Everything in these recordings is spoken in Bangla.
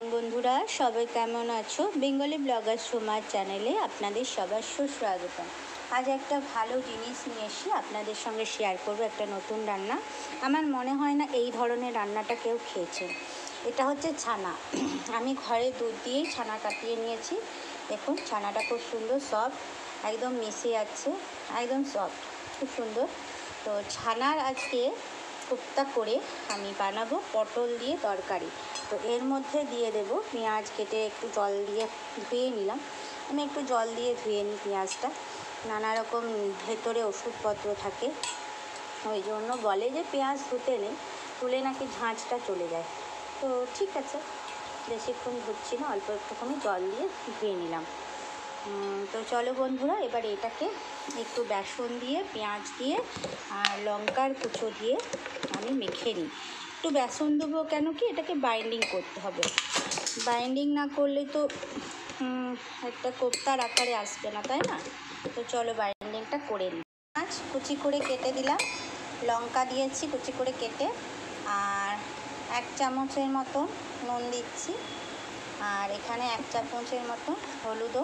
বন্ধুরা সবাই কেমন আছো? বেঙ্গলি ব্লগার সোমার চ্যানেলে আপনাদের সবার সুস্বাগত। আজ একটা ভালো জিনিস নিয়ে এসে আপনাদের সঙ্গে শেয়ার করব, একটা নতুন রান্না। আমার মনে হয় না এই ধরনের রান্নাটা কেউ খেয়েছে। এটা হচ্ছে ছানা। আমি ঘরে দুধ দিয়েই ছানা কাটিয়ে নিয়েছি। দেখুন ছানাটা খুব সুন্দর সফট, একদম মিশে যাচ্ছে, একদম সফট, খুব সুন্দর। তো ছানার আজকে কোপ্তা করে আমি বানাবো পটল দিয়ে তরকারি। তো এর মধ্যে দিয়ে দেব পেঁয়াজ কেটে একটু জল দিয়ে ধুয়ে নিলাম। আমি একটু জল দিয়ে ধুয়ে নিই পেঁয়াজটা, নানা রকম ভেতরে ওষুধপত্র থাকে, ওই জন্য বলে যে পেঁয়াজ ধুতে নেই, তুলে নাকি ঝাঁঝটা চলে যায়। তো ঠিক আছে, বেশিক্ষণ ধুচ্ছি না, অল্প একটুখানি জল দিয়ে ধুয়ে নিলাম। তো চলো বন্ধুরা, এবার এটাকে একটু বেসন দিয়ে, পেঁয়াজ দিয়ে আর লঙ্কার কুচো দিয়ে আমি মেখে নিই। একটু বেসন দেবো কেন কি, এটাকে বাইন্ডিং করতে হবে। বাইন্ডিং না করলে তো একটা কোপ্তার আকারে আসবে না, তাই না? তো চলো বাইন্ডিংটা করে নিই। পেঁয়াজ কুচি করে কেটে দিলাম, লঙ্কা দিয়েছি কুচি করে কেটে, আর 1 চামচের মতো নুন দিচ্ছি, আর এখানে 1 চামচের মতো হলুদও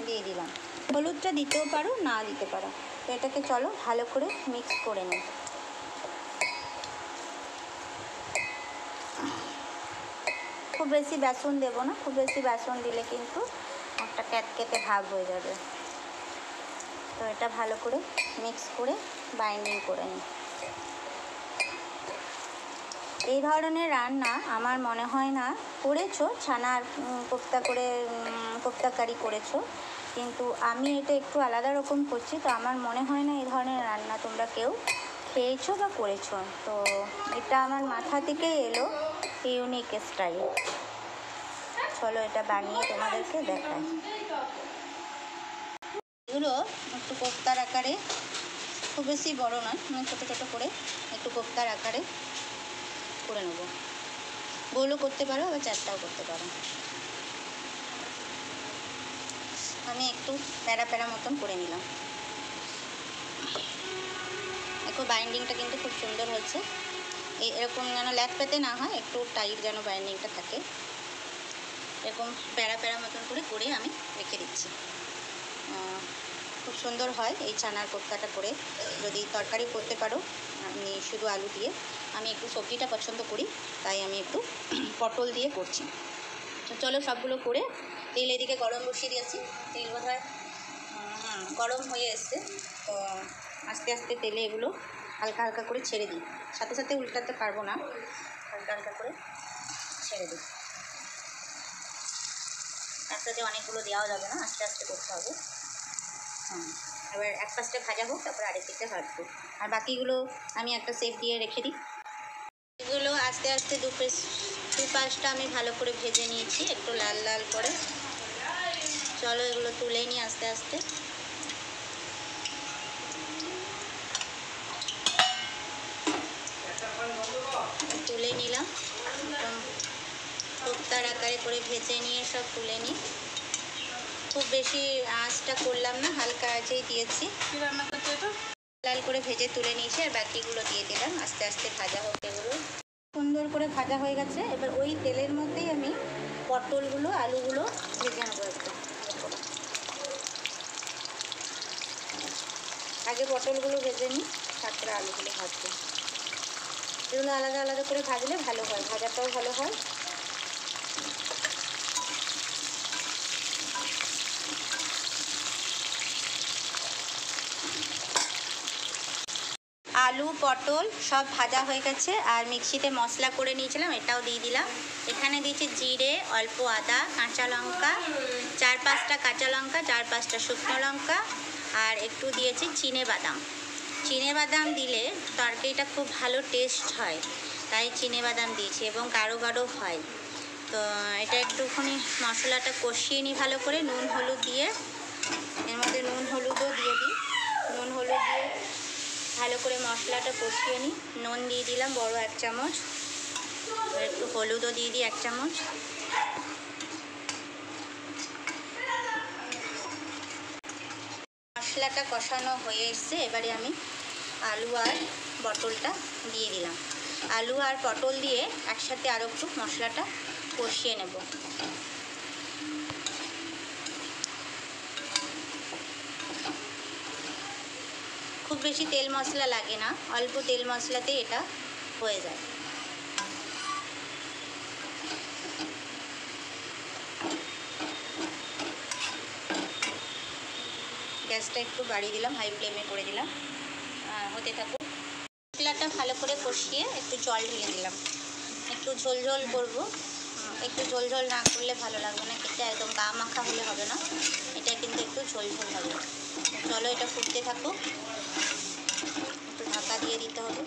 দিয়ে দিলাম। হলুদটা দিতেও পারো, না দিতে পারো। তো এটাকে চলো ভালো করে মিক্স করে নিই। খুব বেশি বেসন দেবো না, খুব বেশি বেসন দিলে কিন্তু একটা ক্যাটকেটে ভাব হয়ে যাবে। তো এটা ভালো করে মিক্স করে বাইন্ডিং করে নিই। এই ধরনের রান্না আমার মনে হয় না করেছো, ছানার কোপ্তা করে কোপ্তা কারি করেছো, কিন্তু আমি এটা একটু আলাদা রকম করছি। তো আমার মনে হয় না এই ধরনের রান্না তোমরা কেউ খেয়েছো বা করেছো। তো এটা আমার মাথা থেকেই এলো ইউনিক স্টাইল। চলো এটা বানিয়ে তোমাদেরকে দেখাই। এগুলো একটু কোপ্তার আকারে, খুব বেশি বড় নয়, ছোটো ছোটো করে একটু কোপ্তার আকারে করে নেবো। গোলও করতে পারো, আবার চারটাও করতে পারো। আমি একটু প্যারা প্যারা মতন করে নিলাম। দেখো বাইন্ডিংটা কিন্তু খুব সুন্দর হচ্ছে। এরকম যেন ল্যাথপ্যাথে না হয়, একটু টাইট যেন বাইন্ডিংটা থাকে। এরকম প্যারা প্যারা মতন করে করে আমি রেখে দিচ্ছি। খুব সুন্দর হয় এই ছানার কোপ্তাটা করে। যদি তরকারি করতে পারো, আমি শুধু আলু দিয়ে, আমি একটু সবজিটা পছন্দ করি, তাই আমি একটু পটল দিয়ে করছি। তো চলো সবগুলো করে, তেল এদিকে গরম বসিয়ে দিয়েছি। তেল বোধহয় গরম হয়ে এসছে। তো আস্তে আস্তে তেলে এগুলো হালকা হালকা করে ছেড়ে দিই, সাথে সাথে উল্টাতে পারবো না, হালকা হালকা করে ছেড়ে দিই। একসাথে অনেকগুলো দেওয়া যাবে না, আস্তে আস্তে করতে হবে। এবার এক পাশটা ভাজা হোক, তারপরে আরেক দিকটা ভাজবো, আর বাকিগুলো আমি একটা সেপ দিয়ে রেখে দিই। এগুলো আস্তে আস্তে দু পাশটা আমি ভালো করে ভেজে নিয়েছি, একটু লাল লাল করে। চলো এগুলো তুলে নিই আস্তে আস্তে। তুলে নিলাম, কোপ্তার আকারে করে ভেজে নিয়ে সব তুলে নিই। খুব বেশি আঁচটা করলাম না, হালকা আঁচেই দিয়েছি। লাল করে ভেজে তুলে নিয়েছি, আর বাকিগুলো দিয়ে দিলাম। আস্তে আস্তে ভাজা হোক। এগুলো সুন্দর করে ভাজা হয়ে গেছে। এবার ওই তেলের মধ্যেই আমি পটলগুলো, আলুগুলো ভেজে নেবো একটু। আগে পটলগুলো ভেজে নিই, তারপরে আলুগুলো ভাজবো। এগুলো আলাদা আলাদা করে ভাজলে ভালো হয়, ভাজাটাও ভালো হয়। আলু পটল সব ভাজা হয়ে গেছে, আর মিক্সিতে মশলা করে নিয়েছিলাম, এটাও দিয়ে দিলাম। এখানে দিয়েছি জিরে, অল্প আদা, কাঁচা লঙ্কা, 4-5টা কাঁচা লঙ্কা, 4-5টা শুকনো লঙ্কা, আর একটু দিয়েছি চিনেবাদাম। চিনেবাদাম দিলে তরকারিটা খুব ভালো টেস্ট হয়, তাই চিনেবাদাম দিয়েছি, এবং গাঢ় গাঢ় হয়। তো এটা একটুখানি মশলাটা কষিয়ে নিই ভালো করে, নুন হলুদ দিয়ে। এর মধ্যে নুন হলুদও দিয়ে দিই। নুন হলুদ দিয়ে ভালো করে মশলাটা কষিয়ে নিই। নুন দিয়ে দিলাম বড় 1 চামচ, আর একটু হলুদও দিয়ে দিই 1 চামচ। মশলাটা কষানো হয়ে এসছে, এবারে আমি আলু আর পটলটা দিয়ে দিলাম। আলু আর পটল দিয়ে একসাথে আরও একটু মশলাটা কষিয়ে নেব। খুব বেশি তেল মশলা লাগে না, অল্প তেল মশলাতে এটা হয়ে যায়। গ্যাসটা একটু বাড়িয়ে দিলাম, হাই ফ্লেমে করে দিলাম, হতে থাকুক। মশলাটা ভালো করে কষিয়ে একটু জল ঢেলে দিলাম, একটু ঝোল ঝোল করবো। একটু ঝোল ঝোল না করলে ভালো লাগবে না খেতে, একদম গা মাখা হলে হবে না, এটা কিন্তু একটু ঝোল ঝোল হবে। চলো এটা ফুটতে থাকুক, একটু ঢাকা দিয়ে দিতে হবে।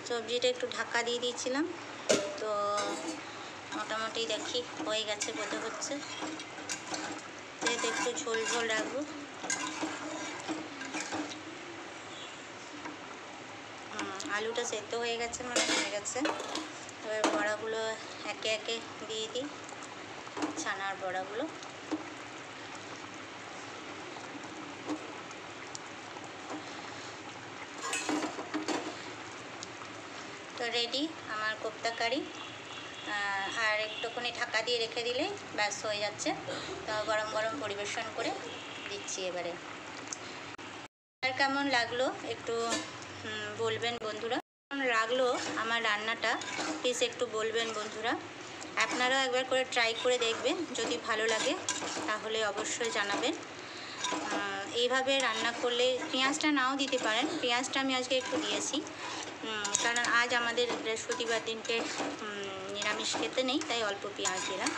সবজিটা একটু ঢাকা দিয়ে দিয়েছিলাম, তো মোটামুটি দেখি হয়ে গেছে বোধ হচ্ছে। যেহেতু একটু ঝোল ঝোল রাখবো। আলুটা সেদ্ধ হয়ে গেছে, মানে হয়ে গেছে। এবার বড়াগুলো একে একে দিয়ে দিই, ছানার বড়াগুলো। তো রেডি আমার কোপ্তা কারি। আর একটুখানি ঢাকা দিয়ে রেখে দিলে ব্যাস হয়ে যাচ্ছে। তো গরম গরম পরিবেশন করে দিচ্ছি এবারে। আর কেমন লাগলো একটু বলবেন বন্ধুরা। কেমন লাগলো আমার রান্নাটা প্লিজ একটু বলবেন বন্ধুরা। আপনারাও একবার করে ট্রাই করে দেখবেন, যদি ভালো লাগে তাহলে অবশ্যই জানাবেন। এইভাবে রান্না করলে পেঁয়াজটা নাও দিতে পারেন, পেঁয়াজটা আমি আজকে একটু দিয়েছি, কারণ আজ আমাদের বৃহস্পতিবার দিনকে নিরামিষ খেতে নেই, তাই অল্প পেঁয়াজ দিলাম।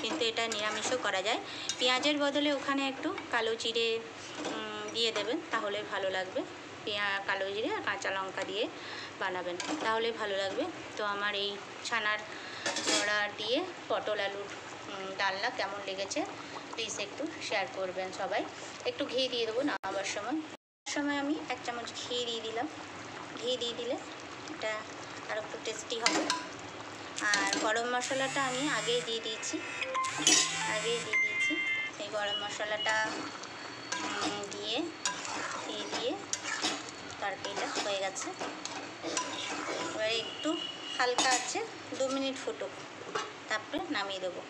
কিন্তু এটা নিরামিষও করা যায়। পেঁয়াজের বদলে ওখানে একটু কালো জিরে দিয়ে দেবেন, তাহলে ভালো লাগবে। কালো জিরে আর কাঁচা লঙ্কা দিয়ে বানাবেন, তাহলে ভালো লাগবে। তো আমার এই ছানার বড়া দিয়ে পটল আলুর ডালনা কেমন লেগেছে প্লিজ একটু শেয়ার করবেন সবাই। একটু ঘি দিয়ে দেবো নামাবার সময় আমি 1 চামচ ঘি দিয়ে দিলাম। ঘি দিয়ে দিলে এটা আর একটু টেস্টি হবে। আর গরম মশলাটা আমি আগেই দিয়ে দিয়েছি। এই গরম মশলাটা দিয়ে তরকারিটা হয়ে গেছে। এবারে একটু হালকা আছে 2 মিনিট ফুটুক, তারপরে নামিয়ে দেবো।